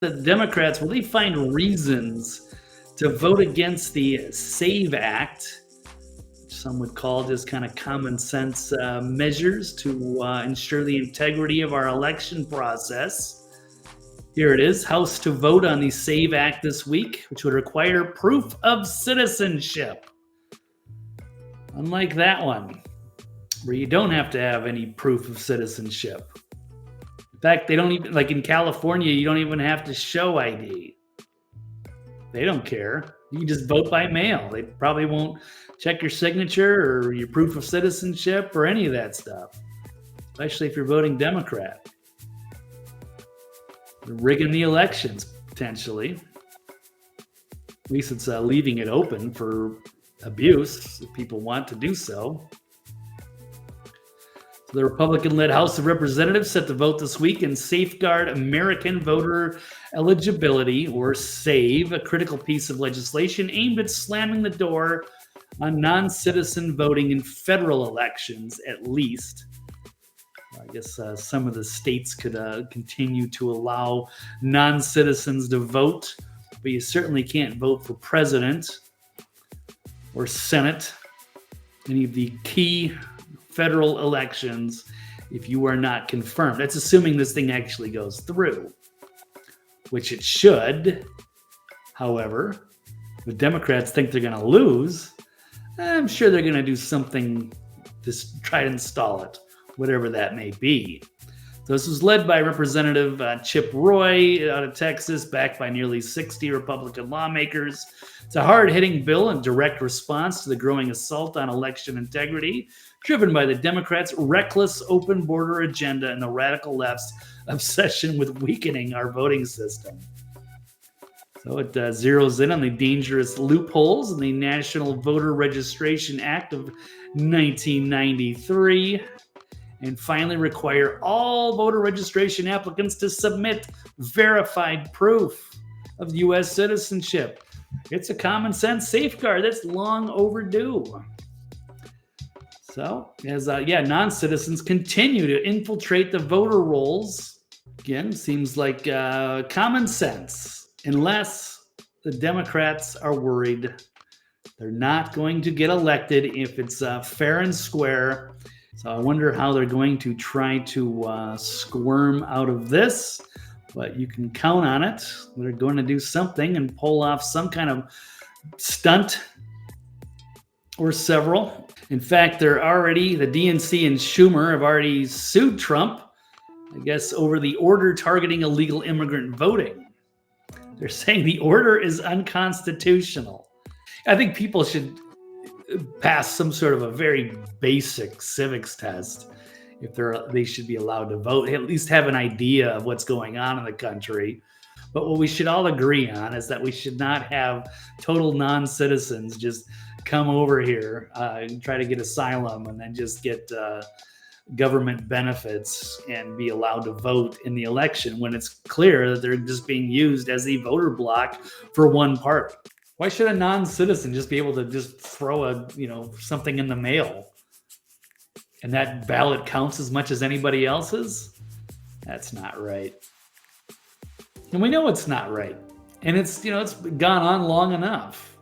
The Democrats, will they find reasons to vote against the SAVE Act, which some would call just kind of common sense measures to ensure the integrity of our election process? Here it is, House to vote on the SAVE Act this week, which would require proof of citizenship. Unlike that one, where you don't have to have any proof of citizenship. In fact, they don't even, like in California, you don't even have to show ID. They don't care. You can just vote by mail. They probably won't check your signature or your proof of citizenship or any of that stuff, especially if you're voting Democrat. They're rigging the elections, potentially. At least it's leaving it open for abuse if people want to do so. The Republican-led House of Representatives set to vote this week and Safeguard American Voter Eligibility, or SAVE, a critical piece of legislation aimed at slamming the door on non-citizen voting in federal elections, at least. I guess some of the states could continue to allow non-citizens to vote, but you certainly can't vote for president or Senate, any of the key federal elections, if you are not confirmed. That's assuming this thing actually goes through, which it should. However, the Democrats think they're going to lose. I'm sure they're going to do something to try to install it, whatever that may be. So this was led by Representative Chip Roy out of Texas, backed by nearly 60 Republican lawmakers. It's a hard-hitting bill in direct response to the growing assault on election integrity, driven by the Democrats' reckless open border agenda and the radical left's obsession with weakening our voting system. So it zeroes in on the dangerous loopholes in the National Voter Registration Act of 1993, and finally require all voter registration applicants to submit verified proof of U.S. citizenship. It's a common sense safeguard that's long overdue. So, as non-citizens continue to infiltrate the voter rolls, again, seems like common sense, unless the Democrats are worried they're not going to get elected if it's fair and square. So I wonder how they're going to try to squirm out of this, but you can count on it. They're going to do something and pull off some kind of stunt or several. In fact, the DNC and Schumer have already sued Trump, I guess, over the order targeting illegal immigrant voting. They're saying the order is unconstitutional. I think people should pass some sort of a very basic civics test if they should be allowed to vote, at least have an idea of what's going on in the country. But what we should all agree on is that we should not have total non-citizens just come over here and try to get asylum and then just get government benefits and be allowed to vote in the election when it's clear that they're just being used as the voter block for one party. Why should a non-citizen just be able to just throw something in the mail and that ballot counts as much as anybody else's? That's not right. And we know it's not right. And it's gone on long enough.